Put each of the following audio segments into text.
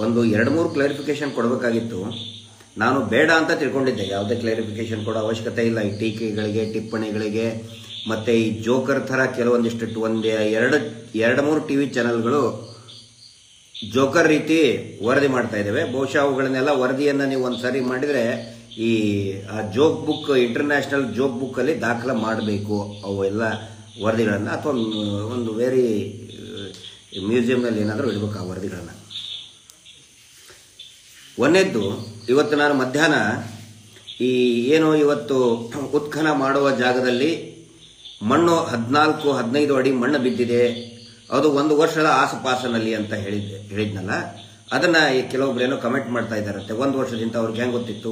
ಒಂದು 2-3 ಕ್ಲಾರಿಫಿಕೇಶನ್ ಕೊಡಬೇಕಾಗಿತ್ತು. ನಾನು ಬೇಡ ಅಂತ ತಿಳ್ಕೊಂಡಿದ್ದೆ. ಯಾವುದೇ ಕ್ಲಾರಿಫಿಕೇಶನ್ ಕೊಡೋ ಅವಶ್ಯಕತೆ ಇಲ್ಲ. ಈ ಟೀಕೆಗಳಿಗೆ, ಟಿಪ್ಪಣಿಗಳಿಗೆ, ಮತ್ತೆ ಈ ಜೋಕರ್ ಥರ ಕೆಲವೊಂದಿಷ್ಟು 2-3 ಟಿವಿ ಚಾನೆಲ್ಗಳು ಜೋಕರ್ ರೀತಿ ವರದಿ ಮಾಡ್ತಾ ಇದ್ದಾವೆ. ಬಹುಶಃ ಅವುಗಳನ್ನೆಲ್ಲ ವರದಿಯನ್ನು ನೀವು ಒಂದ್ಸರಿ ಮಾಡಿದರೆ ಈ joke book, international joke book ಅಲ್ಲಿ ದಾಖಲೆ ಮಾಡಬೇಕು ಅವೆಲ್ಲ ವರದಿಗಳನ್ನು, ಅಥವಾ ಒಂದು ವೇರಿ ಮ್ಯೂಸಿಯಂನಲ್ಲಿ ಏನಾದರೂ ಇಡಬೇಕು ಆ ವರದಿಗಳನ್ನು. ಒಂದನೇದ್ದು, ಇವತ್ತು ನಾನು ಮಧ್ಯಾಹ್ನ ಈ ಏನು ಇವತ್ತು ಉತ್ಖನನ ಮಾಡುವ ಜಾಗದಲ್ಲಿ ಮಣ್ಣು 14-15 ಅಡಿ ಮಣ್ಣು ಬಿದ್ದಿದೆ, ಅದು 1 ವರ್ಷದ ಆಸುಪಾಸಿನಲ್ಲಿ ಅಂತ ಹೇಳಿದ್ನಲ್ಲ, ಅದನ್ನ ಕೆಲವೊಬ್ರು ಏನೋ ಕಮೆಂಟ್ ಮಾಡ್ತಾ ಇದ್ದಾರಂತೆ. 1 ವರ್ಷದಿಂದ ಅವ್ರಿಗೆ ಹೆಂಗೆ ಗೊತ್ತಿತ್ತು?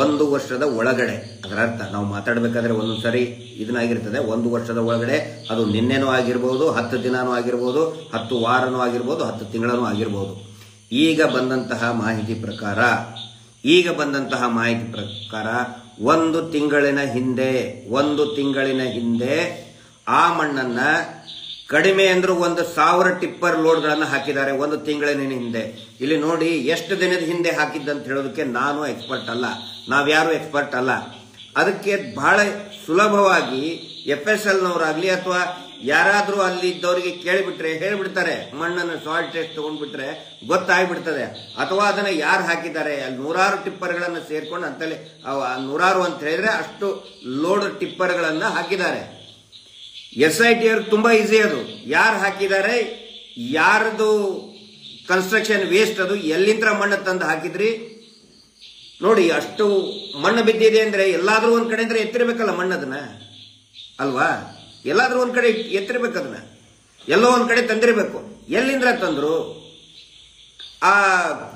1 ವರ್ಷದ ಒಳಗಡೆ, ಅದರ ಅರ್ಥ ನಾವು ಮಾತಾಡಬೇಕಾದ್ರೆ ಒಂದೊಂದ್ಸರಿ ಇದನ್ನಾಗಿರ್ತದೆ. 1 ವರ್ಷದ ಒಳಗಡೆ, ಅದು ನಿನ್ನೆನೂ ಆಗಿರ್ಬೋದು, 10 ದಿನನೂ ಆಗಿರ್ಬೋದು, 10 ವಾರನೂ ಆಗಿರ್ಬೋದು, 10 ತಿಂಗಳನೂ ಆಗಿರ್ಬೋದು. ಈಗ ಬಂದಂತಹ ಮಾಹಿತಿ ಪ್ರಕಾರ 1 ತಿಂಗಳಿನ ಹಿಂದೆ ಆ ಮಣ್ಣನ್ನ ಕಡಿಮೆ ಅಂದ್ರೂ 1,000 ಟಿಪ್ಪರ್ ಲೋಡ್ಗಳನ್ನು ಹಾಕಿದ್ದಾರೆ 1 ತಿಂಗಳಿನ ಹಿಂದೆ. ಇಲ್ಲಿ ನೋಡಿ, ಎಷ್ಟು ದಿನದ ಹಿಂದೆ ಹಾಕಿದ್ದಂತ ಹೇಳೋದಕ್ಕೆ ನಾನು ಎಕ್ಸ್ಪರ್ಟ್ ಅಲ್ಲ, ನಾವ್ಯಾರು ಎಕ್ಸ್ಪರ್ಟ್ ಅಲ್ಲ. ಅದಕ್ಕೆ ಬಹಳ ಸುಲಭವಾಗಿ FSL ನವರಾಗ್ಲಿ ಅಥವಾ ಯಾರಾದ್ರೂ ಅಲ್ಲಿ ಇದ್ದವರಿಗೆ ಕೇಳಿಬಿಟ್ರೆ ಹೇಳ್ಬಿಡ್ತಾರೆ. ಮಣ್ಣನ್ನು ಸಾಯಿಲ್ ಟೆಸ್ಟ್ ತಗೊಂಡ್ಬಿಟ್ರೆ ಗೊತ್ತಾಗ್ಬಿಡ್ತದೆ. ಅಥವಾ ಅದನ್ನ ಯಾರು ಹಾಕಿದ್ದಾರೆ, ಅಲ್ಲಿ 100 ಟಿಪ್ಪರ್ಗಳನ್ನು ಸೇರ್ಕೊಂಡು ಅಂತಲೇ 100 ಅಂತ ಹೇಳಿದ್ರೆ ಅಷ್ಟು ಲೋಡ್ ಟಿಪ್ಪರ್ಗಳನ್ನ ಹಾಕಿದ್ದಾರೆ. SIT ಅವ್ರಿಗೆ ತುಂಬಾ ಈಸಿ ಅದು. ಯಾರು ಹಾಕಿದ್ದಾರೆ, ಯಾರದು ಕನ್ಸ್ಟ್ರಕ್ಷನ್ ವೇಸ್ಟ್, ಅದು ಎಲ್ಲಿಂದ ಮಣ್ಣು ತಂದು ಹಾಕಿದ್ರಿ ನೋಡಿ. ಅಷ್ಟು ಮಣ್ಣು ಬಿದ್ದಿದೆ ಅಂದ್ರೆ ಎಲ್ಲಾದ್ರೂ ಒಂದ್ ಕಡೆ ಅಂದ್ರೆ ಎತ್ತಿರ್ಬೇಕಲ್ಲ ಮಣ್ಣದನ್ನ, ಅಲ್ವಾ? ಎಲ್ಲಾದ್ರೂ ಒಂದ್ ಕಡೆ ಎತ್ತಿರ್ಬೇಕು, ಅದನ್ನ ಎಲ್ಲೋ ಒಂದ್ ಕಡೆ ತಂದಿರಬೇಕು. ಎಲ್ಲಿಂದ ತಂದ್ರು? ಆ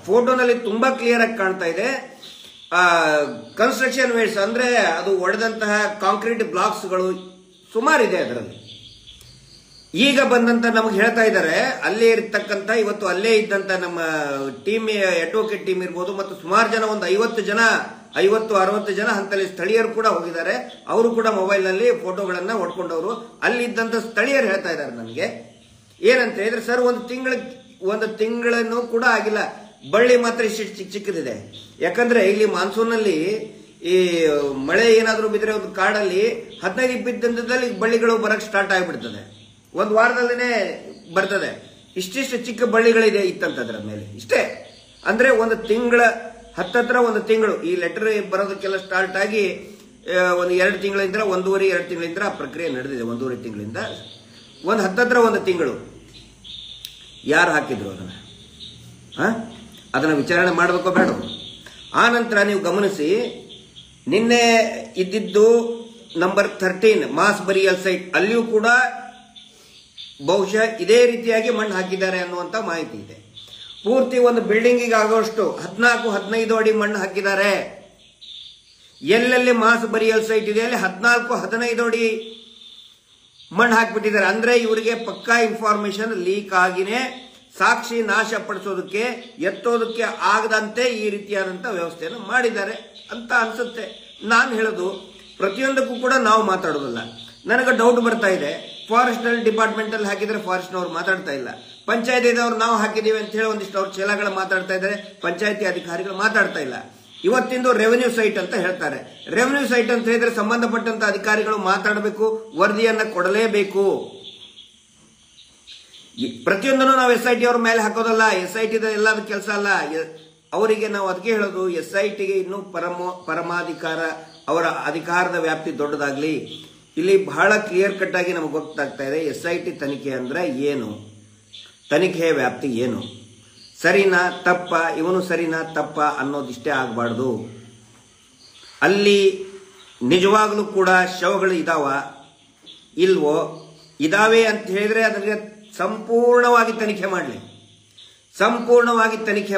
ಫೋಟೋನಲ್ಲಿ ತುಂಬಾ ಕ್ಲಿಯರ್ ಆಗಿ ಕಾಣ್ತಾ ಇದೆ. ಕನ್ಸ್ಟ್ರಕ್ಷನ್ ವೇಸ್ಟ್ ಅಂದ್ರೆ ಅದು ಒಡೆದಂತಹ ಕಾಂಕ್ರೀಟ್ ಬ್ಲಾಕ್ಸ್ಗಳು ಸುಮಾರಿದೆ ಅದರಲ್ಲಿ. ಈಗ ಬಂದಂತ ನಮಗೆ ಹೇಳ್ತಾ ಇದ್ದಾರೆ, ಅಲ್ಲೇ ಇರ್ತಕ್ಕಂಥ ಇವತ್ತು ಅಲ್ಲೇ ಇದ್ದಂತ ನಮ್ಮ ಟೀಮ್, ಅಡ್ವೊಕೇಟ್ ಟೀಮ್ ಇರ್ಬೋದು, ಮತ್ತು ಸುಮಾರು ಜನ, ಒಂದು 50-60 ಜನ ಅಂತಲ್ಲಿ ಸ್ಥಳೀಯರು ಕೂಡ ಹೋಗಿದ್ದಾರೆ. ಅವರು ಕೂಡ ಮೊಬೈಲ್ ನಲ್ಲಿ ಫೋಟೋಗಳನ್ನ ಹೊಡ್ಕೊಂಡವರು. ಅಲ್ಲಿದ್ದಂತ ಸ್ಥಳೀಯರು ಹೇಳ್ತಾ ಇದ್ದಾರೆ ನನಗೆ ಏನಂತ ಹೇಳಿದ್ರೆ, ಸರ್ ಒಂದು ತಿಂಗಳನ್ನು ಕೂಡ ಆಗಿಲ್ಲ, ಬಳ್ಳಿ ಮಾತ್ರ ಇಷ್ಟು ಚಿಕ್ಕದಿದೆ. ಯಾಕಂದ್ರೆ ಇಲ್ಲಿ ಮಾನ್ಸೂನ್ ನಲ್ಲಿ ಈ ಮಳೆ ಏನಾದ್ರೂ ಬಿದ್ರೆ ಒಂದು ಕಾಡಲ್ಲಿ 15-20 ದಿನದಲ್ಲಿ ಬಳ್ಳಿಗಳು ಬರಕ್ ಸ್ಟಾರ್ಟ್ ಆಗಿಬಿಡ್ತದೆ. 1 ವಾರದಲ್ಲೇ ಬರ್ತದೆ. ಇಷ್ಟಿಷ್ಟು ಚಿಕ್ಕ ಬಳ್ಳಿಗಳಿದೆ ಇತ್ತಂತದ್ರ ಮೇಲೆ. ಇಷ್ಟೇ ಅಂದ್ರೆ 1 ತಿಂಗಳ ಹತ್ತತ್ರ 1 ತಿಂಗಳು ಈ ಲೆಟರ್ ಬರೋದಕ್ಕೆಲ್ಲ ಸ್ಟಾರ್ಟ್ ಆಗಿ ಒಂದು 2 ತಿಂಗಳಿಂದ 1.5-2 ತಿಂಗಳಿಂದ ಆ ಪ್ರಕ್ರಿಯೆ ನಡೆದಿದೆ. 1.5 ತಿಂಗಳಿಂದ ಹತ್ತತ್ರ 1 ತಿಂಗಳು. ಯಾರು ಹಾಕಿದ್ರು ಅದನ್ನ ವಿಚಾರಣೆ ಮಾಡಬೇಕೋ ಬೇಡ? ಆ ನಂತರ ನೀವು ಗಮನಿಸಿ, ನಿನ್ನೆ ಇದ್ದಿದ್ದು ನಂಬರ್ 13 ಮಾಸ್ ಬರಿಯಲ್ ಸೈಟ್, ಅಲ್ಲಿಯೂ ಕೂಡ ಬಹುಶಃ ಇದೇ ರೀತಿಯಾಗಿ ಮಣ್ಣು ಹಾಕಿದ್ದಾರೆ ಅನ್ನುವಂತ ಮಾಹಿತಿ ಇದೆ. ಪೂರ್ತಿ ಒಂದು ಬಿಲ್ಡಿಂಗಿಗೆ ಆಗುವಷ್ಟು 14-15 ಅಡಿ ಮಣ್ಣು ಹಾಕಿದ್ದಾರೆ. ಎಲ್ಲೆಲ್ಲಿ ಮಾಸ್ ಬರಿಯಲ್ ಸೈಟ್ ಇದೆ ಅಲ್ಲಿ 14-15 ಅಡಿ ಮಣ್ಣು ಹಾಕಿಬಿಟ್ಟಿದ್ದಾರೆ. ಅಂದ್ರೆ ಇವರಿಗೆ ಪಕ್ಕಾ ಇನ್ಫಾರ್ಮೇಶನ್ ಲೀಕ್ ಆಗಿನೇ ಸಾಕ್ಷಿ ನಾಶ ಪಡಿಸೋದಕ್ಕೆ, ಎತ್ತೋದಕ್ಕೆ ಆಗದಂತೆ ಈ ರೀತಿಯಾದಂತ ವ್ಯವಸ್ಥೆಯನ್ನು ಮಾಡಿದ್ದಾರೆ ಅಂತ ಅನ್ಸುತ್ತೆ. ನಾನು ಹೇಳೋದು, ಪ್ರತಿಯೊಂದಕ್ಕೂ ಕೂಡ ನಾವು ಮಾತಾಡೋದಲ್ಲ. ನನಗೆ ಡೌಟ್ ಬರ್ತಾ ಇದೆ, ಫಾರೆಸ್ಟ್ ಡಿಪಾರ್ಟ್ಮೆಂಟ್ ಅಲ್ಲಿ ಹಾಕಿದ್ರೆ ಫಾರೆಸ್ಟ್ ನವರು ಮಾತಾಡ್ತಾ ಇಲ್ಲ, ಪಂಚಾಯತಿದವರು ನಾವು ಹಾಕಿದೀವಿ ಅಂತ ಹೇಳಿ ಒಂದಿಷ್ಟು ಅವ್ರ ಚೇಲಾಗಳು ಮಾತಾಡ್ತಾ ಇದ್ದಾರೆ, ಪಂಚಾಯತಿ ಅಧಿಕಾರಿಗಳು ಮಾತಾಡ್ತಾ ಇಲ್ಲ. ಇವತ್ತಿಂದು ರೆವೆನ್ಯೂ ಸೈಟ್ ಅಂತ ಹೇಳ್ತಾರೆ. ರೆವೆನ್ಯೂ ಸೈಟ್ ಅಂತ ಹೇಳಿದ್ರೆ ಸಂಬಂಧಪಟ್ಟಂತ ಅಧಿಕಾರಿಗಳು ಮಾತಾಡಬೇಕು, ವರದಿಯನ್ನ ಕೊಡಲೇಬೇಕು. ಪ್ರತಿಯೊಂದನ್ನು ನಾವು SIT ಅವ್ರ ಮೇಲೆ ಹಾಕೋದಲ್ಲ. SIT ಎಲ್ಲದ ಕೆಲಸ ಅಲ್ಲ. ಅವರಿಗೆ ನಾವು ಅದಕ್ಕೆ ಹೇಳೋದು, SITಗೆ ಇನ್ನೂ ಪರಮಾಧಿಕಾರ, ಅವರ ಅಧಿಕಾರದ ವ್ಯಾಪ್ತಿ ದೊಡ್ಡದಾಗ್ಲಿ. ಇಲ್ಲಿ ಬಹಳ ಕ್ಲಿಯರ್ ಕಟ್ ಆಗಿ ನಮಗೆ ಗೊತ್ತಾಗ್ತಾ ಇದೆ, SIT ತನಿಖೆ ಅಂದ್ರೆ ಏನು, ತನಿಖೆಯ ವ್ಯಾಪ್ತಿ ಏನು, ಸರಿನಾ ತಪ್ಪ, ಇವನು ಸರಿನಾ ತಪ್ಪ ಅನ್ನೋದಿಷ್ಟೇ ಆಗಬಾರ್ದು. ಅಲ್ಲಿ ನಿಜವಾಗ್ಲೂ ಕೂಡ ಶವಗಳು ಇದಾವ ಇಲ್ವೋ, ಇದಾವೆ ಅಂತ ಹೇಳಿದ್ರೆ ಅದಕ್ಕೆ ಸಂಪೂರ್ಣವಾಗಿ ತನಿಖೆ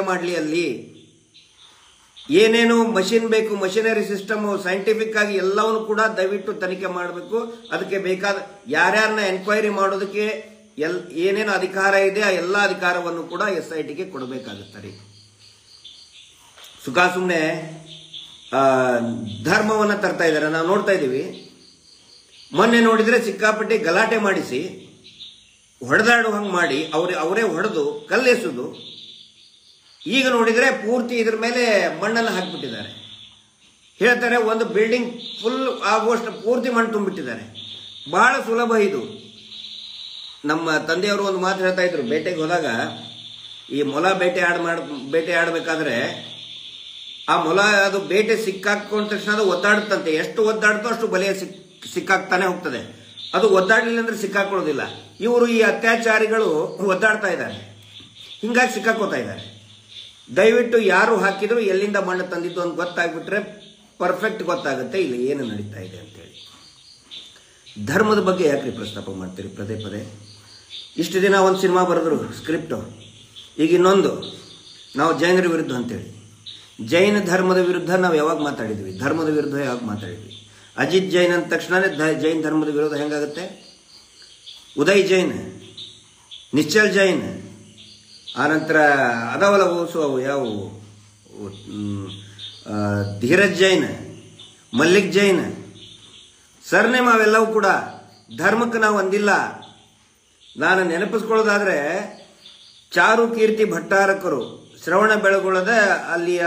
ಮಾಡಲಿ. ಅಲ್ಲಿ ಏನೇನು ಮಷಿನ್ ಬೇಕು, ಮಷಿನರಿ ಸಿಸ್ಟಮ್, ಸೈಂಟಿಫಿಕ್ ಆಗಿ ಎಲ್ಲವನ್ನು ಕೂಡ ದಯವಿಟ್ಟು ತನಿಖೆ ಮಾಡಬೇಕು. ಅದಕ್ಕೆ ಬೇಕಾದ ಯಾರ್ಯಾರನ್ನ ಎನ್ಕ್ವೈರಿ ಮಾಡೋದಕ್ಕೆ ಏನೇನು ಅಧಿಕಾರ ಇದೆ ಆ ಎಲ್ಲ ಅಧಿಕಾರವನ್ನು ಕೂಡ SITಗೆ ಕೊಡಬೇಕಾಗುತ್ತದೆ. ಸುಮ್ಮನೆ ಧರ್ಮವನ್ನ ತರ್ತಾ ಇದ್ದಾರೆ. ನಾವು ನೋಡ್ತಾ ಇದ್ದೀವಿ, ಮೊನ್ನೆ ನೋಡಿದ್ರೆ ಸಿಕ್ಕಾಪಟ್ಟೆ ಗಲಾಟೆ ಮಾಡಿಸಿ ಹೊಡೆದಾಡು ಹಂಗೆ ಮಾಡಿ ಅವರೇ ಹೊಡೆದು ಕಲ್ಲೆಸೋದು. ಈಗ ನೋಡಿದರೆ ಪೂರ್ತಿ ಇದ್ರ ಮೇಲೆ ಮಣ್ಣನ್ನು ಹಾಕಿಬಿಟ್ಟಿದ್ದಾರೆ. ಹೇಳ್ತಾರೆ ಒಂದು ಬಿಲ್ಡಿಂಗ್ ಫುಲ್ ಆಗುವಷ್ಟು ಪೂರ್ತಿ ಮಣ್ಣು ತುಂಬಿಟ್ಟಿದ್ದಾರೆ. ಬಹಳ ಸುಲಭ ಇದು. ನಮ್ಮ ತಂದೆಯವರು ಒಂದು ಮಾತು ಹೇಳ್ತಾ ಇದ್ರು, ಬೇಟೆಗೆ ಹೋದಾಗ ಈ ಮೊಲ ಬೇಟೆ ಆಡಬೇಕಾದ್ರೆ ಆ ಮೊಲ ಅದು ಬೇಟೆ ಸಿಕ್ಕಾಕೊಂಡ ತಕ್ಷಣ ಅದು ಒದ್ದಾಡುತ್ತಂತೆ. ಎಷ್ಟು ಒದ್ದಾಡುತ್ತೋ ಅಷ್ಟು ಬಲೆಯ ಸಿಕ್ಕಾಕ್ತಾನೆ ಹೋಗ್ತದೆ. ಅದು ಒದ್ದಾಡಲಿಲ್ಲ ಅಂದ್ರೆ ಸಿಕ್ಕಾಕೊಳ್ಳೋದಿಲ್ಲ. ಇವರು ಈ ಅತ್ಯಾಚಾರಿಗಳು ಒದ್ದಾಡ್ತಾ ಇದ್ದಾರೆ, ಹಿಂಗಾಗಿ ಸಿಕ್ಕಾಕೋತಾ ಇದ್ದಾರೆ. ದಯವಿಟ್ಟು ಯಾರು ಹಾಕಿದ್ರು ಎಲ್ಲಿಂದ ಮಣ್ಣು ತಂದಿದ್ದು ಅಂತ ಗೊತ್ತಾಗ್ಬಿಟ್ರೆ ಪರ್ಫೆಕ್ಟ್ ಗೊತ್ತಾಗುತ್ತೆ ಇಲ್ಲಿ ಏನು ನಡೀತಾ ಇದೆ ಅಂತೇಳಿ. ಧರ್ಮದ ಬಗ್ಗೆ ಯಾಕ್ರಿ ಪ್ರಸ್ತಾಪ ಮಾಡ್ತೀರಿ ಪದೇ ಪದೇ? ಇಷ್ಟು ದಿನ ಒಂದು ಸಿನಿಮಾ ಬರೆದ್ರು ಸ್ಕ್ರಿಪ್ಟು, ಈಗ ಇನ್ನೊಂದು ನಾವು ಜೈನರ ವಿರುದ್ಧ ಅಂತೇಳಿ. ಜೈನ ಧರ್ಮದ ವಿರುದ್ಧ ನಾವು ಯಾವಾಗ ಮಾತಾಡಿದ್ವಿ? ಧರ್ಮದ ವಿರುದ್ಧ ಯಾವಾಗ ಮಾತಾಡಿದ್ವಿ? ಅಜಿತ್ ಜೈನ್ ಅಂದ ತಕ್ಷಣನೇ ಜೈನ್ ಧರ್ಮದ ವಿರೋಧ ಹೆಂಗಾಗುತ್ತೆ? ಉದಯ್ ಜೈನ್, ನಿಶ್ಚಲ್ ಜೈನ್, ಆನಂತರ ಅದಾವಲ್ಲ ಓಸು ಅವು ಯಾವುವು, ಧೀರಜ್ ಜೈನ್, ಮಲ್ಲಿಕ್ ಜೈನ್, ಸರ್ನೇಮ್ ಅವೆಲ್ಲವೂ ಕೂಡ ಧರ್ಮಕ್ಕೆ ನಾವು ಅಂದಿಲ್ಲ. ನಾನು ನೆನಪಿಸ್ಕೊಳ್ಳೋದಾದ್ರೆ ಚಾರು ಕೀರ್ತಿ ಭಟ್ಟಾರಕರು, ಶ್ರವಣ ಬೆಳಗೊಳದ ಅಲ್ಲಿಯ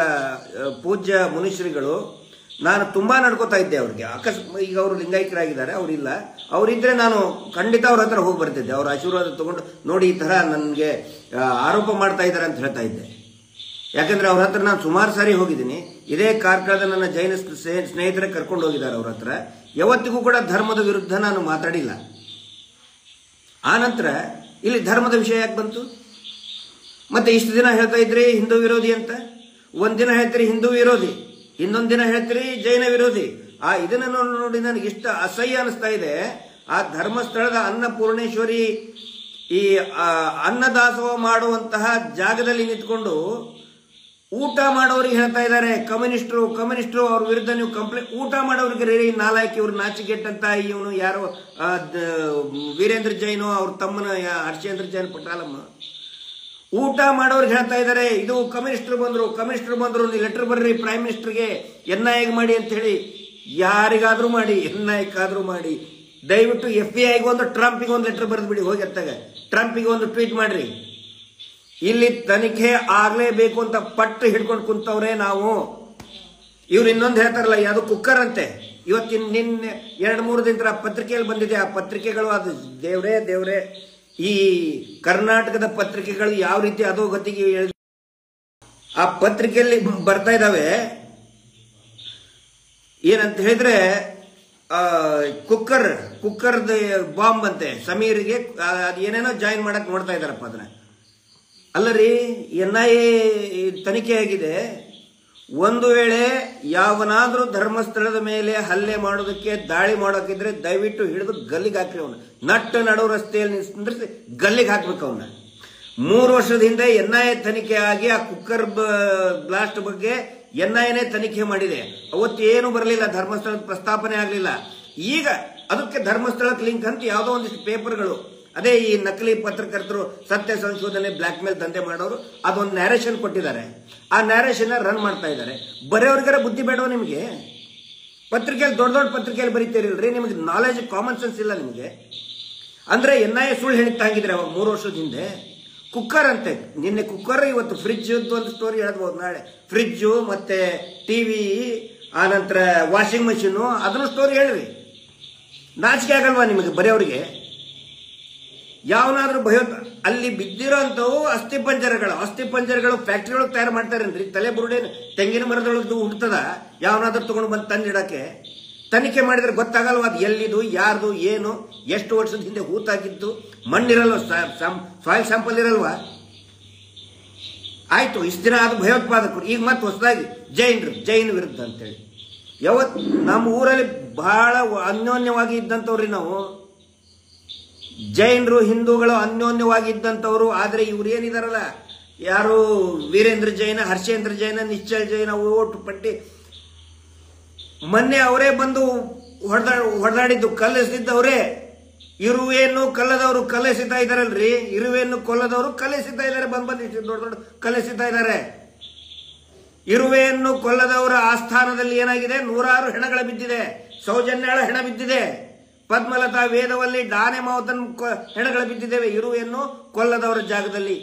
ಪೂಜ್ಯ ಮುನಿಶ್ರೀಗಳು, ನಾನು ತುಂಬಾ ನಡ್ಕೋತಾ ಇದ್ದೆ ಅವ್ರಿಗೆ. ಈಗ ಅವರು ಲಿಂಗೈಕ್ಯರಾಗಿದ್ದಾರೆ, ಅವರಿಲ್ಲ. ಅವರಿದ್ರೆ ನಾನು ಖಂಡಿತ ಅವ್ರ ಹತ್ರ ಹೋಗಿ ಬರ್ತಿದ್ದೆ. ಅವ್ರ ಆಶೀರ್ವಾದ ತಗೊಂಡು ನೋಡಿ ಈ ತರ ನನಗೆ ಆರೋಪ ಮಾಡ್ತಾ ಇದ್ದಾರೆ ಅಂತ ಹೇಳ್ತಾ ಇದ್ದೆ. ಯಾಕಂದ್ರೆ ಅವ್ರ ಹತ್ರ ನಾನು ಸುಮಾರು ಸಾರಿ ಹೋಗಿದ್ದೀನಿ. ಇದೇ ಕಾರ್ಕಳದ ನನ್ನ ಜೈನ ಸ್ನೇಹಿತರೆ ಕರ್ಕೊಂಡು ಹೋಗಿದ್ದಾರೆ ಅವ್ರ ಹತ್ರ. ಯಾವತ್ತಿಗೂ ಕೂಡ ಧರ್ಮದ ವಿರುದ್ಧ ನಾನು ಮಾತಾಡಿಲ್ಲ. ಆ ನಂತರ ಇಲ್ಲಿ ಧರ್ಮದ ವಿಷಯ ಯಾಕೆ ಬಂತು? ಮತ್ತೆ ಇಷ್ಟು ದಿನ ಹೇಳ್ತಾ ಇದ್ರಿ ಹಿಂದೂ ವಿರೋಧಿ ಅಂತ, ಒಂದಿನ ಹೇಳ್ತೀರಿ ಹಿಂದೂ ವಿರೋಧಿ, ಇನ್ನೊಂದು ದಿನ ಹೇಳ್ತೀರಿ ಜೈನ ವಿರೋಧಿ. ಇದನ್ನು ನೋಡಿ ನನಗೆ ಇಷ್ಟ ಅಸಹ್ಯ ಅನಿಸ್ತಾ ಇದೆ. ಆ ಧರ್ಮಸ್ಥಳದ ಅನ್ನಪೂರ್ಣೇಶ್ವರಿ ಈ ಅನ್ನದಾಸೋಹ ಮಾಡುವಂತಹ ಜಾಗದಲ್ಲಿ ನಿಂತ್ಕೊಂಡು ಊಟ ಮಾಡೋರಿಗೆ ಹೇಳ್ತಾ ಇದ್ದಾರೆ ಕಮ್ಯುನಿಸ್ಟರು ಅವ್ರ ವಿರುದ್ಧ ನೀವು ಕಂಪ್ಲೇಂಟ್. ಊಟ ಮಾಡೋರಿಗೆ ರೀ ನಾಲಾಯಕ್, ಇವ್ರು ನಾಚಿಕೆಟ್ಟಂತ ಇವನು ಯಾರೋ ವೀರೇಂದ್ರ ಜೈನು ಅವ್ರ ತಮ್ಮನ ಹರ್ಷೇಂದ್ರ ಜೈನ್ ಪಟಾಲಮ್ಮ ಊಟ ಮಾಡೋರಿಗೆ ಹೇಳ್ತಾ ಇದ್ದಾರೆ ಇದು ಕಮ್ಯುನಿಸ್ಟರು ಬಂದ್ರು ನೀವು ಲೆಟರ್ ಬರ್ರಿ ಪ್ರೈಮ್ ಮಿನಿಸ್ಟರ್ಗೆ, NIA ಮಾಡಿ ಅಂತ ಹೇಳಿ. ಯಾರಿಗಾದ್ರೂ ಮಾಡಿ, NIA ಮಾಡಿ, ದಯವಿಟ್ಟು FBI ಒಂದು ಟ್ರಂಪಿಗೆ ಒಂದು ಲೆಟರ್ ಬರೆದ್ಬಿಡಿ. ಹೋಗಿ ಅತ್ತಾಗ ಟ್ರಂಪಿಗೆ ಒಂದು ಟ್ವೀಟ್ ಮಾಡ್ರಿ, ಇಲ್ಲಿ ತನಿಖೆ ಆಗ್ಲೇಬೇಕು ಅಂತ ಪಟ್ಟು ಹಿಡ್ಕೊಂಡು ಕುಂತವ್ರೆ ನಾವು. ಇವ್ರು ಇನ್ನೊಂದು ಹೇಳ್ತಾರಲ್ಲ, ಯಾವುದು ಕುಕ್ಕರ್ ಅಂತೆ. ನಿನ್ನೆ 2-3 ದಿನ ಪತ್ರಿಕೆಯಲ್ಲಿ ಬಂದಿದೆ. ಆ ಪತ್ರಿಕೆಗಳು ಅದು ದೇವ್ರೇ ಈ ಕರ್ನಾಟಕದ ಪತ್ರಿಕೆಗಳು ಯಾವ ರೀತಿ ಅದೋ ಗತಿಗೆ ಆ ಪತ್ರಿಕೆಯಲ್ಲಿ ಬರ್ತಾ ಇದಾವೆ. ಏನಂತ ಹೇಳಿದ್ರೆ ಕುಕ್ಕರ್ದ ಬಾಂಬ್ ಅಂತೆ ಸಮೀರ್ಗೆ ಏನೇನೋ ಜಾಯಿನ್ ಮಾಡಕ್ ನೋಡ್ತಾ ಇದಾರಪ್ಪ ಅದನ್ನ. ಅಲ್ಲರಿ NIA ತನಿಖೆ ಆಗಿದೆ. ಒಂದು ವೇಳೆ ಯಾವನಾದ್ರೂ ಧರ್ಮಸ್ಥಳದ ಮೇಲೆ ಹಲ್ಲೆ ಮಾಡೋದಕ್ಕೆ ದಾಳಿ ಮಾಡೋಕಿದ್ರೆ ದಯವಿಟ್ಟು ಹಿಡಿದು ಗಲ್ಲಿಗೆ ಹಾಕ್ರಿ. ಅವನು ನಡು ರಸ್ತೆಯಲ್ಲಿ ನಿಂದ್ರಿಸಿ ಗಲ್ಲಿಗೆ ಹಾಕ್ಬೇಕು ಅವನ್ನ. 3 ವರ್ಷದ ಹಿಂದೆ NIA ತನಿಖೆ ಆಗಿ ಆ ಕುಕ್ಕರ್ ಬ್ಲಾಸ್ಟ್ ಬಗ್ಗೆ NIAನೇ ತನಿಖೆ ಮಾಡಿದೆ. ಅವತ್ತು ಏನು ಬರಲಿಲ್ಲ, ಧರ್ಮಸ್ಥಳದ ಪ್ರಸ್ತಾಪನೆ ಆಗಲಿಲ್ಲ. ಈಗ ಅದಕ್ಕೆ ಧರ್ಮಸ್ಥಳಕ್ಕೆ ಲಿಂಕ್ ಅಂತ ಯಾವುದೋ ಒಂದಿಷ್ಟು ಪೇಪರ್ಗಳು, ಅದೇ ಈ ನಕಲಿ ಪತ್ರಕರ್ತರು ಸತ್ಯ ಸಂಶೋಧನೆ ಬ್ಲಾಕ್ ಮೇಲ್ ದಂಧೆ ಮಾಡೋರು ಅದೊಂದು ನ್ಯಾರೇಷನ್ ಕೊಟ್ಟಿದ್ದಾರೆ. ಆ ನ್ಯಾರೇಷನ್ ರನ್ ಮಾಡ್ತಾ ಇದ್ದಾರೆ. ಬರೆಯವ್ರಿಗಾರ ಬುದ್ಧಿ ಬೇಡವ ನಿಮಗೆ? ಪತ್ರಿಕೆಯಲ್ಲಿ ದೊಡ್ಡ ಪತ್ರಿಕೆಯಲ್ಲಿ ಬರೀತೀರಿಲ್ರಿ, ನಿಮಗೆ ನಾಲೆಜ್ ಕಾಮನ್ ಸೆನ್ಸ್ ಇಲ್ಲ ನಿಮಗೆ. ಅಂದ್ರೆ NIA ಸುಳ್ಳು ಹೇಳಿತಾ ಹಂಗಿದ್ರೆ ಅವಾಗ 3 ವರ್ಷದ ಹಿಂದೆ. ಕುಕ್ಕರ್ ಅಂತೆ, ನಿನ್ನೆ ಕುಕ್ಕರ್, ಇವತ್ತು ಫ್ರಿಡ್ಜ್ ಒಂದು ಸ್ಟೋರಿ ಹೇಳ್ಬೋದು. ನಾಳೆ ಫ್ರಿಡ್ಜು ಮತ್ತೆ ಟಿವಿ, ಆನಂತರ ವಾಷಿಂಗ್ ಮಷೀನು, ಅದನ್ನು ಸ್ಟೋರಿ ಹೇಳ್ರಿ. ನಾಚಿಕೆ ಆಗಲ್ವಾ ನಿಮಗೆ ಬರೆಯವ್ರಿಗೆ? ಯಾವನಾದ್ರೂ ಅಲ್ಲಿ ಬಿದ್ದಿರೋ ಅಂತವು ಅಸ್ಥಿಪಂಜರಗಳು ಫ್ಯಾಕ್ಟ್ರಿಯೊಳಗೆ ತಯಾರು ಮಾಡ್ತಾರೇನ್ರಿ? ತಲೆ ಬುರುಡೆ ತೆಂಗಿನ ಮರದೊಳಗೆ ಹುಡ್ತದ, ಯಾವನಾದ್ರೂ ತಗೊಂಡು ಬಂದು ತಂದಿಡಕ್ಕೆ. ತನಿಖೆ ಮಾಡಿದ್ರೆ ಗೊತ್ತಾಗಲ್ವ ಅದು ಎಲ್ಲಿದು, ಯಾರ್ದು, ಏನು, ಎಷ್ಟು ವರ್ಷದ ಹಿಂದೆ ಹೂತಾಗಿದ್ದು, ಮಣ್ಣಿರಲ್ವ, ಸಾಯಿಲ್ ಸ್ಯಾಂಪಲ್ ಇರಲ್ವಾ? ಆಯ್ತು, ಇಷ್ಟು ದಿನ ಅದು ಭಯೋತ್ಪಾದಕರು, ಈಗ ಮತ್ತೆ ಹೊಸದಾಗಿ ಜೈನ ವಿರುದ್ಧ ಅಂತೇಳಿ. ನಮ್ಮ ಊರಲ್ಲಿ ಬಹಳ ಅನ್ಯೋನ್ಯವಾಗಿ ಇದ್ದಂಥವ್ರಿ ನಾವು. ಜೈನರು ಹಿಂದೂಗಳು ಅನ್ಯೋನ್ಯವಾಗಿ ಇದ್ದಂಥವ್ರು. ಆದರೆ ಇವ್ರು ಏನಿದಾರಲ್ಲ, ಯಾರು ವೀರೇಂದ್ರ ಜೈನ, ಹರ್ಷೇಂದ್ರ ಜೈನ, ನಿಶ್ಚಲ್ ಜೈನ, ಓಟು ಪಟ್ಟಿ ಮೊನ್ನೆ ಅವರೇ ಬಂದು ಹೊಡೆದಾಡಿದ್ದು, ಕಲ್ಲೆಸಿದ್ದವರೇ. ಇರುವೆಯನ್ನು ಕಲ್ಲದವರು ಕಲ್ಲೆಸಿತಾ ಇದಾರಲ್ರಿ, ಇರುವೆಯನ್ನು ಕೊಲ್ಲದವರು ಕಲ್ಲೆಸಿತಾ ಇದ್ದಾರೆ. ಬಂದು ದೊಡ್ಡ ಕಲ್ಲೆಸಿತಾ ಇದ್ದಾರೆ. ಇರುವೆಯನ್ನು ಕೊಲ್ಲದವರ ಆಸ್ಥಾನದಲ್ಲಿ ಏನಾಗಿದೆ, 100 ಹೆಣಗಳ ಬಿದ್ದಿದೆ. ಸೌಜನ್ಯಳ ಹೆಣ ಬಿದ್ದಿದೆ. ಪದ್ಮಲತಾ ವೇದವಲ್ಲಿ ಡಾನೆ ಮಾವತನ್ ಹೆಣಗಳು ಬಿದ್ದಿದ್ದೇವೆ. ಇರುವೆಯನ್ನು ಕೊಲ್ಲದವರ ಜಾಗದಲ್ಲಿ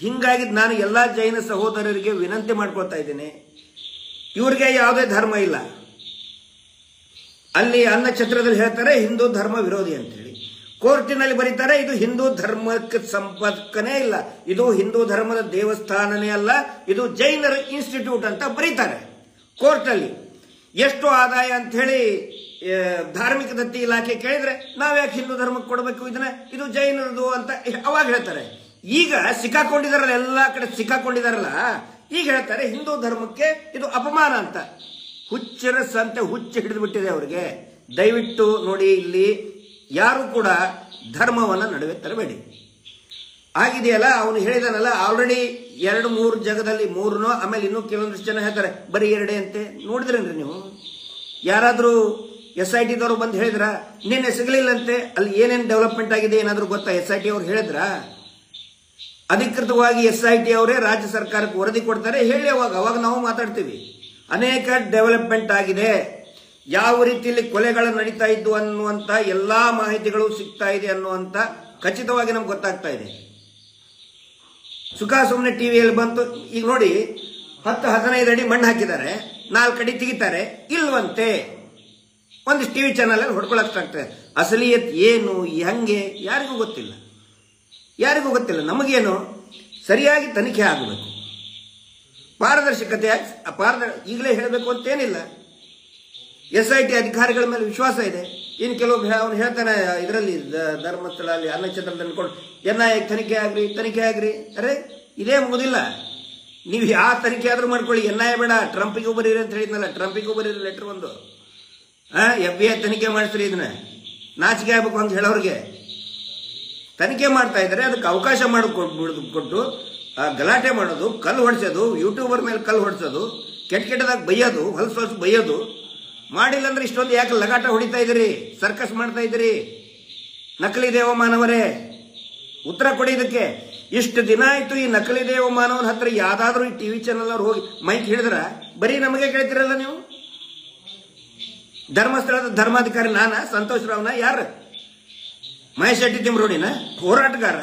ಹಿಂಗಾಗಿ ನಾನು ಎಲ್ಲ ಜೈನ ಸಹೋದರರಿಗೆ ವಿನಂತಿ ಮಾಡ್ಕೊಳ್ತಾ ಇದ್ದೀನಿ, ಇವ್ರಿಗೆ ಯಾವುದೇ ಧರ್ಮ ಇಲ್ಲ. ಅಲ್ಲಿ ಅನ್ನಛತ್ರದಲ್ಲಿ ಹೇಳ್ತಾರೆ ಹಿಂದೂ ಧರ್ಮ ವಿರೋಧಿ ಅಂತೇಳಿ, ಕೋರ್ಟಿನಲ್ಲಿ ಬರೀತಾರೆ ಇದು ಹಿಂದೂ ಧರ್ಮಕ್ಕೆ ಸಂಪರ್ಕನೇ ಇಲ್ಲ, ಇದು ಹಿಂದೂ ಧರ್ಮದ ದೇವಸ್ಥಾನನೇ ಅಲ್ಲ, ಇದು ಜೈನರ ಇನ್ಸ್ಟಿಟ್ಯೂಟ್ ಅಂತ ಬರೀತಾರೆ ಕೋರ್ಟಲ್ಲಿ. ಎಷ್ಟು ಆದಾಯ ಅಂತ ಹೇಳಿ ಧಾರ್ಮಿಕ ದತ್ತಿ ಇಲಾಖೆ ಕೇಳಿದ್ರೆ ನಾವ್ಯಾಕೆ ಹಿಂದೂ ಧರ್ಮಕ್ಕೆ ಕೊಡಬೇಕು ಇದನ್ನ, ಇದು ಜೈನರದು ಅಂತ ಅವಾಗ ಹೇಳ್ತಾರೆ. ಈಗ ಸಿಕ್ಕಾಕೊಂಡಿದಾರಲ್ಲ, ಎಲ್ಲಾ ಕಡೆ ಸಿಕ್ಕಾಕೊಂಡಿದಾರಲ್ಲ, ಈಗ ಹೇಳ್ತಾರೆ ಹಿಂದೂ ಧರ್ಮಕ್ಕೆ ಇದು ಅಪಮಾನ ಅಂತ. ಹುಚ್ಚರ ಸಂತೆ ಹುಚ್ಚು ಹಿಡಿದು ಬಿಟ್ಟಿದೆ ಅವರಿಗೆ. ದಯವಿಟ್ಟು ನೋಡಿ, ಇಲ್ಲಿ ಯಾರು ಕೂಡ ಧರ್ಮವನ್ನ ನಡುವೆ ತರಬೇಡಿ. ಆಗಿದೆಯಲ್ಲ, ಅವನು ಹೇಳಿದಾನಲ್ಲ ಆಲ್ರೆಡಿ 2-3 ಜಗದಲ್ಲಿ 3 ಆಮೇಲೆ ಇನ್ನೂ ಕೆಲವೊಂದಿಷ್ಟು ಜನ ಹೇಳ್ತಾರೆ ಬರೀ 2 ಅಂತೆ. ನೋಡಿದ್ರೇನ್ರಿ ನೀವು? ಯಾರಾದ್ರೂ SIT ದವರು ಬಂದು ಹೇಳಿದ್ರ? ನಿನ್ನೆ ಸಿಗಲಿಲ್ಲಂತೆ, ಅಲ್ಲಿ ಏನೇನು ಡೆವಲಪ್ಮೆಂಟ್ ಆಗಿದೆ ಏನಾದ್ರೂ ಗೊತ್ತಾ? SIT ಅವ್ರು ಹೇಳಿದ್ರ? ಅಧಿಕೃತವಾಗಿ SIT ಅವರೇ ರಾಜ್ಯ ಸರ್ಕಾರಕ್ಕೆ ವರದಿ ಕೊಡ್ತಾರೆ, ಹೇಳಿ ಅವಾಗ ನಾವು ಮಾತಾಡ್ತೀವಿ. ಅನೇಕ ಡೆವಲಪ್ಮೆಂಟ್ ಆಗಿದೆ, ಯಾವ ರೀತಿಯಲ್ಲಿ ಕೊಲೆಗಳು ನಡೀತಾ ಇದ್ದು ಅನ್ನುವಂತ ಎಲ್ಲಾ ಮಾಹಿತಿಗಳು ಸಿಗ್ತಾ ಇದೆ ಅನ್ನುವಂತ ಖಚಿತವಾಗಿ ನಮ್ಗೆ ಗೊತ್ತಾಗ್ತಾ ಇದೆ. ಸುಖ ಸುಮ್ಮನೆ ಟಿವಿಯಲ್ಲಿ ಬಂತು. ಈಗ ನೋಡಿ 10-15 ಅಡಿ ಮಣ್ಣು ಹಾಕಿದ್ದಾರೆ, 4 ಅಡಿ ತೆಗಿತಾರೆ, ಇಲ್ವಂತೆ. ಒಂದಿಷ್ಟು ಟಿವಿ ಚಾನಲ್ ಅಲ್ಲಿ ಹೊಡ್ಕೊಳಕ್ಕಾಗ್ತದೆ. ಅಸಲಿಯತ್ ಏನು ಹೆಂಗೆ ಯಾರಿಗೂ ಗೊತ್ತಿಲ್ಲ, ಯಾರಿಗೂ ಗೊತ್ತಿಲ್ಲ. ನಮಗೇನು ಸರಿಯಾಗಿ ತನಿಖೆ ಆಗಬೇಕು, ಪಾರದರ್ಶಕತೆ. ಈಗಲೇ ಹೇಳಬೇಕು ಅಂತೇನಿಲ್ಲ. SIT ಅಧಿಕಾರಿಗಳ ಮೇಲೆ ವಿಶ್ವಾಸ ಇದೆ. ಇನ್ನು ಕೆಲವು ಅವನು ಹೇಳ್ತಾನೆ ಇದರಲ್ಲಿ ಧರ್ಮಸ್ಥಳ ಅಲ್ಲಿ ಅನ್ನಛತ್ರದಲ್ಲಿ ಅನ್ಕೊಂಡು NIA ತನಿಖೆ ಆಗ್ರಿ. ಅರೆ ಇದೇ ಮುಗುದಿಲ್ಲ. ನೀವು ಯಾವ ತನಿಖೆ ಆದ್ರೂ ಮಾಡ್ಕೊಳ್ಳಿ, NIA ಬೇಡ. ಟ್ರಂಪಿಗೂ ಬರೀರಿ ಅಂತ ಹೇಳಿದ್ನಲ್ಲ, ಟ್ರಂಪಿಗೂ ಬರೀರಿ ಲೆಟರ್ ಒಂದು. FBI ತನಿಖೆ ಮಾಡಿಸ್ರಿ, ಇದನ್ನ ನಾಚಿಕೆ ಆಗ್ಬೇಕು ಅಂತ ಹೇಳೋರಿಗೆ. ತನಿಖೆ ಮಾಡ್ತಾ ಇದ್ದಾರೆ, ಅದಕ್ಕೆ ಅವಕಾಶ ಮಾಡಿಕೊಟ್ಟು ಗಲಾಟೆ ಮಾಡೋದು, ಕಲ್ಲು ಹೊಡ್ಸೋದು, ಯೂಟ್ಯೂಬರ್ ಮೇಲೆ ಕಲ್ಲು ಹೊಡ್ಸೋದು, ಕೆಟ್ಟದಾಗ ಬೈಯೋದು, ಹೊಲಸು ಬೈಯೋದು ಮಾಡಿಲ್ಲ ಅಂದ್ರೆ ಇಷ್ಟೊಂದು ಯಾಕೆ ಲಗಾಟ ಹೊಡಿತಾ ಇದ್ದೀರಿ, ಸರ್ಕಸ್ ಮಾಡ್ತಾ ಇದ್ದೀರಿ? ನಕಲಿ ದೇವಮಾನವರೇ ಉತ್ತರ ಕೊಡಿ ಇದಕ್ಕೆ. ಇಷ್ಟು ದಿನ ಆಯ್ತು ಈ ನಕಲಿ ದೇವಮಾನವನ ಹತ್ರ ಯಾವ್ದಾದ್ರು ಈ ಟಿವಿ ಚಾನಲ್ ಅವ್ರು ಹೋಗಿ ಮೈಕ್ ಹಿಡಿದ್ರ ಬರೀ ನಮಗೆ ಕೇಳ್ತಿರಲ್ಲ ನೀವು. ಧರ್ಮಸ್ಥಳದ ಧರ್ಮಾಧಿಕಾರಿ ನಾನ, ಸಂತೋಷ್ ರಾವ್ನ, ಯಾರು? ಮಹೇಶ್ ಶೆಟ್ಟಿ ತಿಮ್ರೋಡಿನ ಹೋರಾಟಗಾರ.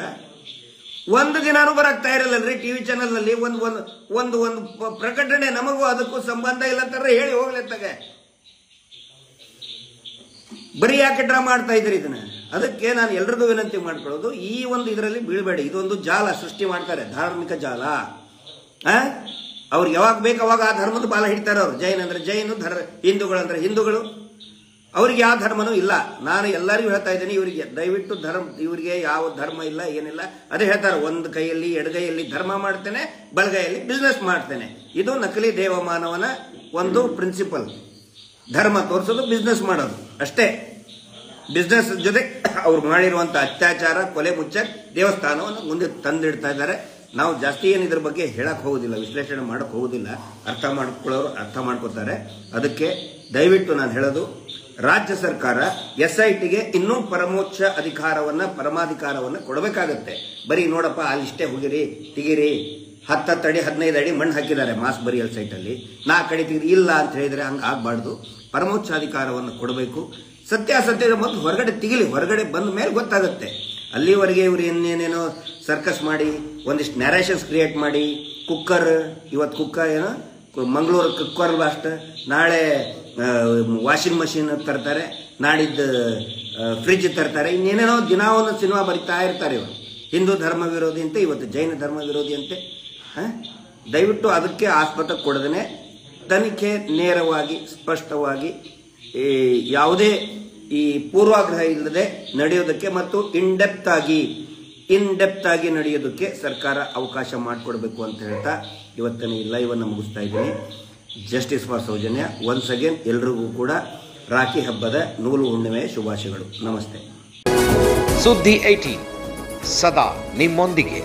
ಒಂದು ದಿನಾನು ಬರಕ್ ತಯಾರಿಲ್ಲಲ್ರಿ ಟಿವಿ ಚಾನಲ್ ನಲ್ಲಿ. ಒಂದು ಪ್ರಕಟಣೆ ನಮಗೂ ಅದಕ್ಕೂ ಸಂಬಂಧ ಇಲ್ಲ ಅಂತಾರೆ, ಹೇಳಿ ಹೋಗ್ಲತ್ತಾಗ. ಬರೀ ಯಾಕೆ ಡ್ರಾ ಮಾಡ್ತಾ ಇದ್ರಿ ಇದನ್ನ? ಅದಕ್ಕೆ ನಾನು ಎಲ್ರಿಗೂ ವಿನಂತಿ ಮಾಡ್ಕೊಳ್ಳೋದು, ಈ ಒಂದು ಇದರಲ್ಲಿ ಬೀಳ್ಬೇಡಿ. ಇದೊಂದು ಜಾಲ ಸೃಷ್ಟಿ ಮಾಡ್ತಾರೆ, ಧಾರ್ಮಿಕ ಜಾಲ. ಅವ್ರಿಗೆ ಯಾವಾಗ ಬೇಕು ಅವಾಗ ಆ ಧರ್ಮದ ಬಾಲ ಹಿಡ್ತಾರೆ ಅವರು. ಜೈನ್ ಅಂದ್ರೆ ಜೈನು, ಹಿಂದೂಗಳಂದ್ರೆ ಹಿಂದೂಗಳು. ಅವ್ರಿಗೆ ಯಾವ ಧರ್ಮನೂ ಇಲ್ಲ. ನಾನು ಎಲ್ಲರಿಗೂ ಹೇಳ್ತಾ ಇದ್ದೀನಿ, ಇವರಿಗೆ ದಯವಿಟ್ಟು ಇವರಿಗೆ ಯಾವ ಧರ್ಮ ಇಲ್ಲ, ಏನಿಲ್ಲ. ಅದೇ ಹೇಳ್ತಾರೆ, ಒಂದು ಕೈಯಲ್ಲಿ ಎಡಗೈಯಲ್ಲಿ ಧರ್ಮ ಮಾಡ್ತೇನೆ, ಬಲಗೈಯಲ್ಲಿ ಬಿಸ್ನೆಸ್ ಮಾಡ್ತೇನೆ. ಇದು ನಕಲಿ ದೇವಮಾನವನ ಒಂದು ಪ್ರಿನ್ಸಿಪಲ್. ಧರ್ಮ ತೋರಿಸೋದು, ಬಿಸ್ನೆಸ್ ಮಾಡೋದು ಅಷ್ಟೇ. ಬಿಸ್ನೆಸ್ ಜೊತೆ ಅವ್ರು ಮಾಡಿರುವಂತ ಅತ್ಯಾಚಾರ, ಕೊಲೆ ಮುಚ್ಚ ದೇವಸ್ಥಾನವನ್ನು ಮುಂದೆ ತಂದಿಡ್ತಾ ಇದ್ದಾರೆ. ನಾವು ಜಾಸ್ತಿ ಏನು ಇದ್ರ ಬಗ್ಗೆ ಹೇಳಕ್ ಹೋಗುದಿಲ್ಲ, ವಿಶ್ಲೇಷಣೆ ಮಾಡಕ್ ಹೋಗುದಿಲ್ಲ. ಅರ್ಥ ಮಾಡ್ಕೊಳ್ಳೋರು ಅರ್ಥ ಮಾಡ್ಕೋತಾರೆ. ಅದಕ್ಕೆ ದಯವಿಟ್ಟು ನಾನು ಹೇಳೋದು, ರಾಜ್ಯ ಸರ್ಕಾರ SITಗೆ ಇನ್ನೂ ಪರಮಾಧಿಕಾರವನ್ನ ಕೊಡಬೇಕಾಗತ್ತೆ. ಬರೀ ನೋಡಪ್ಪ ಅಲ್ಲಿಷ್ಟೇ ಹೋಗಿರಿ ತೆಗಿರಿ, 10 ಅಡಿ 15 ಅಡಿ ಮಣ್ಣು ಹಾಕಿದ್ದಾರೆ ಮಾಸ್ ಬರಿಯಲ್ ಸೈಟ್ ಅಲ್ಲಿ, 4 ಅಡಿ ತೆಗಿರಿ ಇಲ್ಲ ಅಂತ ಹೇಳಿದ್ರೆ ಹಂಗ ಆಗ್ಬಾರ್ದು. ಪರಮೋಚ್ಚಾಧಿಕಾರವನ್ನು ಕೊಡಬೇಕು. ಸತ್ಯಾಸತ್ಯದ ಮತ್ತು ಹೊರಗಡೆ ತೆಗಿಲಿ, ಹೊರಗಡೆ ಬಂದ ಮೇಲೆ ಗೊತ್ತಾಗುತ್ತೆ. ಅಲ್ಲಿವರೆಗೆ ಇವರು ಇನ್ನೇನೇನೋ ಸರ್ಕಸ್ ಮಾಡಿ ಒಂದಿಷ್ಟು ನ್ಯಾರೇಷನ್ಸ್ ಕ್ರಿಯೇಟ್ ಮಾಡಿ, ಇವತ್ತು ಕುಕ್ಕರ್ ಏನೋ ಮಂಗಳೂರು ಕುಕ್ಕರ್ ಬ್ಲಾಸ್ಟ್, ನಾಳೆ ವಾಷಿಂಗ್ ಮಷೀನ್ ತರ್ತಾರೆ, ನಾಡಿದ್ದು ಫ್ರಿಡ್ಜ್ ತರ್ತಾರೆ, ಇನ್ನೇನೇನೋ ದಿನ ಒಂದು ಸಿನಿಮಾ ಬರಿತಾ ಇರ್ತಾರೆ ಇವರು. ಹಿಂದೂ ಧರ್ಮ ವಿರೋಧಿ ಅಂತೆ, ಇವತ್ತು ಜೈನ ಧರ್ಮ ವಿರೋಧಿ ಅಂತೆ. ದಯವಿಟ್ಟು ಅದಕ್ಕೆ ಆಸ್ಪದ ಕೊಡದೇನೆ ತನಿಖೆ ನೇರವಾಗಿ ಸ್ಪಷ್ಟವಾಗಿ ಯಾವುದೇ ಈ ಪೂರ್ವಾಗ್ರಹ ಇಲ್ಲದೆ ನಡೆಯೋದಕ್ಕೆ ಮತ್ತು ಇನ್ಡೆಪ್ತ್ ಆಗಿ ನಡೆಯೋದಕ್ಕೆ ಸರ್ಕಾರ ಅವಕಾಶ ಮಾಡಿಕೊಡ್ಬೇಕು ಅಂತ ಹೇಳ್ತಾ ಇವತ್ತಿನ ಈ ಲೈವ್ ಅನ್ನು ಮುಗಿಸ್ತಾ ಇದ್ದೀನಿ. Justice for Sowjanya. Once again ಎಲ್ರಿಗೂ ಕೂಡ ರಾಖಿ ಹಬ್ಬದ ನೂಲು ಹುಣ್ಣಿಮೆಯ ಶುಭಾಶಯಗಳು. ನಮಸ್ತೆ. ಸುದ್ದಿ 18 ಸದಾ ನಿಮ್ಮೊಂದಿಗೆ.